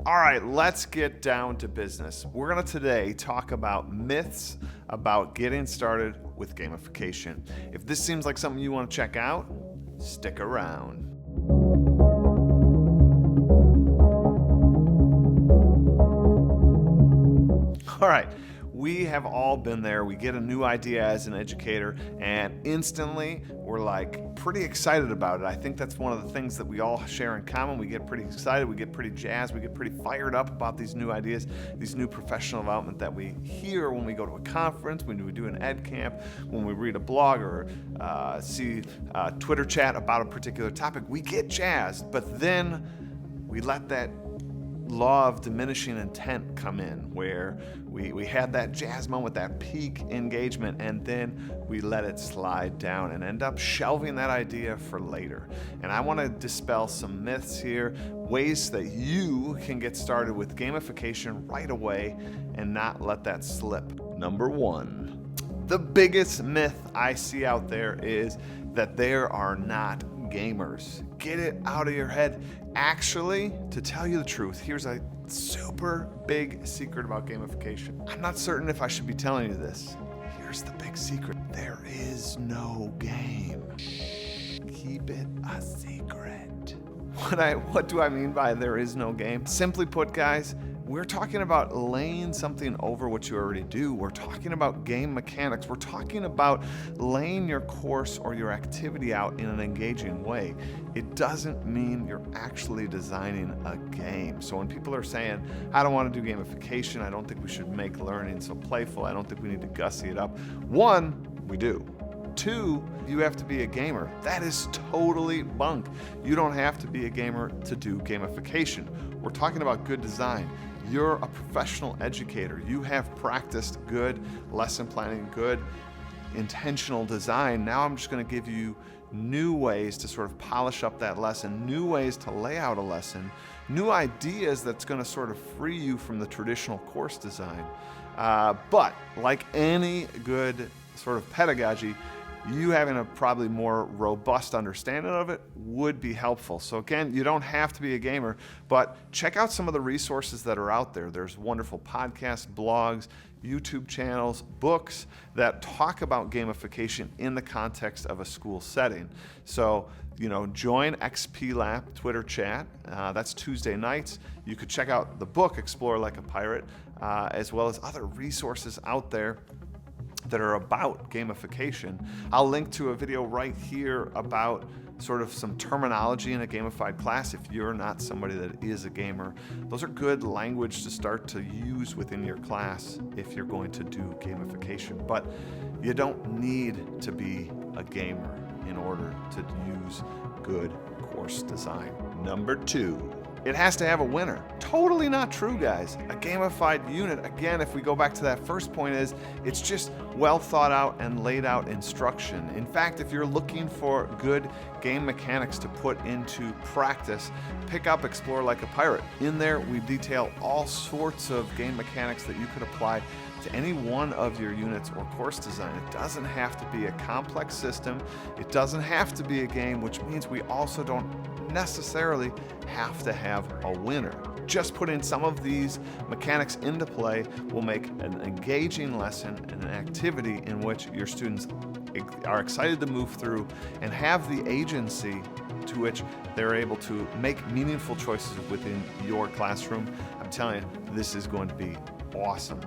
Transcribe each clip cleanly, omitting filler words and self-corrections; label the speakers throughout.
Speaker 1: All right, let's get down to business. We're going to today talk about myths about getting started with gamification. If this seems like something you want to check out, stick around. All right, we have all been there. We get a new idea as an educator and instantly we're like pretty excited about it. I think that's one of the things that we all share in common. We get pretty excited, we get pretty jazzed, we get pretty fired up about these new ideas, these new professional development that we hear when we go to a conference, when we do an ed camp, when we read a blog or see a Twitter chat about a particular topic. We get jazzed, but then we let that law of diminishing intent come in where we had that jazz moment, that peak engagement, and then we let it slide down and end up shelving that idea for later. And I want to dispel some myths here, ways that you can get started with gamification right away and not let that slip. Number one, the biggest myth I see out there is that there are not gamers. Get it out of your head. Actually, to tell you the truth, here's a super big secret about gamification. I'm not certain if I should be telling you this. Here's the big secret. There is no game. Keep it a secret. What do I mean by there is no game? Simply put, guys, we're talking about laying something over what you already do. We're talking about game mechanics. We're talking about laying your course or your activity out in an engaging way. It doesn't mean you're actually designing a game. So when people are saying, I don't want to do gamification, I don't think we should make learning so playful, I don't think we need to gussy it up. One, we do. Two, you have to be a gamer. That is totally bunk. You don't have to be a gamer to do gamification. We're talking about good design. You're a professional educator. You have practiced good lesson planning, good intentional design. Now I'm just going to give you new ways to sort of polish up that lesson, new ways to lay out a lesson, new ideas that's going to sort of free you from the traditional course design. But like any good sort of pedagogy, you having a probably more robust understanding of it would be helpful. So again, you don't have to be a gamer, but check out some of the resources that are out there. There's wonderful podcasts, blogs, YouTube channels, books that talk about gamification in the context of a school setting. So, join XP Lab Twitter chat. That's Tuesday nights. You could check out the book, Explore Like a Pirate, as well as other resources out there that are about gamification. I'll link to a video right here about sort of some terminology in a gamified class if you're not somebody that is a gamer. Those are good language to start to use within your class if you're going to do gamification. But you don't need to be a gamer in order to use good course design. Number two, it has to have a winner. Totally not true, guys. A gamified unit, again, if we go back to that first point, it's just well thought out and laid out instruction. In fact, if you're looking for good game mechanics to put into practice, pick up Explore Like a Pirate. In there, we detail all sorts of game mechanics that you could apply to any one of your units or course design. It doesn't have to be a complex system. It doesn't have to be a game, which means we also don't necessarily have to have a winner. Just putting some of these mechanics into play will make an engaging lesson and an activity in which your students are excited to move through and have the agency to which they're able to make meaningful choices within your classroom. I'm telling you, this is going to be awesome.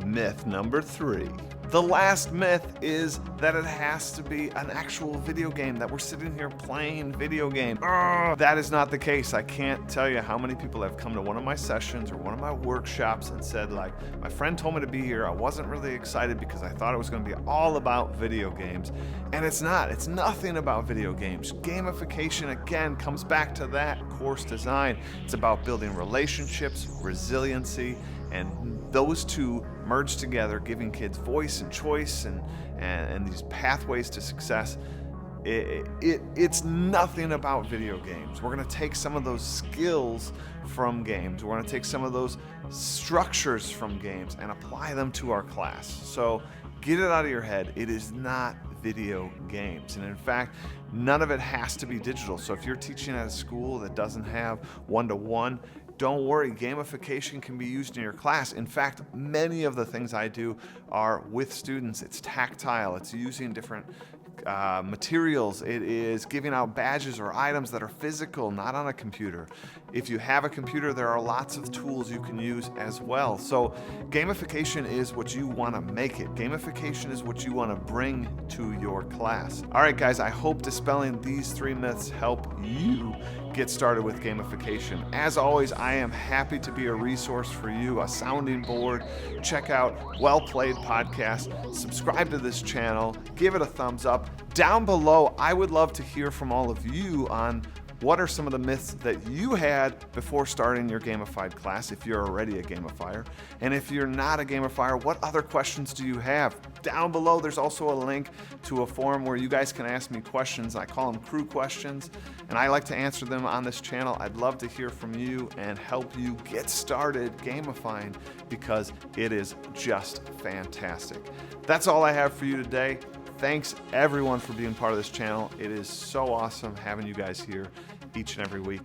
Speaker 1: Myth number three. The last myth is that it has to be an actual video game, that we're sitting here playing video game. That is not the case. I can't tell you how many people have come to one of my sessions or one of my workshops and said, like, my friend told me to be here. I wasn't really excited because I thought it was going to be all about video games. And it's not. It's nothing about video games. Gamification, again, comes back to that course design. It's about building relationships, resiliency, and those two merge together, giving kids voice and choice and these pathways to success. It's nothing about video games. We're going to take some of those skills from games. We're going to take some of those structures from games and apply them to our class. So get it out of your head. It is not video games. And in fact, none of it has to be digital. So if you're teaching at a school that doesn't have one-to-one, don't worry, gamification can be used in your class. In fact, many of the things I do are with students. It's tactile, it's using different materials, it is giving out badges or items that are physical, not on a computer. If you have a computer, there are lots of tools you can use as well. So gamification is what you want to make it. Gamification is what you want to bring to your class. All right, guys, I hope dispelling these 3 myths help you get started with gamification. As always, I am happy to be a resource for you, a sounding board. Check out Well Played Podcast, subscribe to this channel, give it a thumbs up. Down below, I would love to hear from all of you on what are some of the myths that you had before starting your gamified class, if you're already a gamifier. And if you're not a gamifier, what other questions do you have? Down below, there's also a link to a forum where you guys can ask me questions. I call them crew questions, and I like to answer them on this channel. I'd love to hear from you and help you get started gamifying, because it is just fantastic. That's all I have for you today. Thanks everyone for being part of this channel. It is so awesome having you guys here each and every week.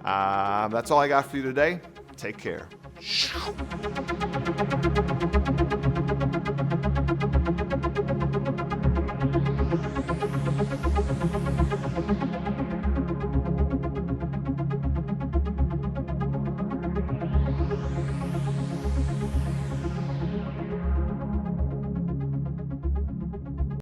Speaker 1: That's all I got for you today. Take care.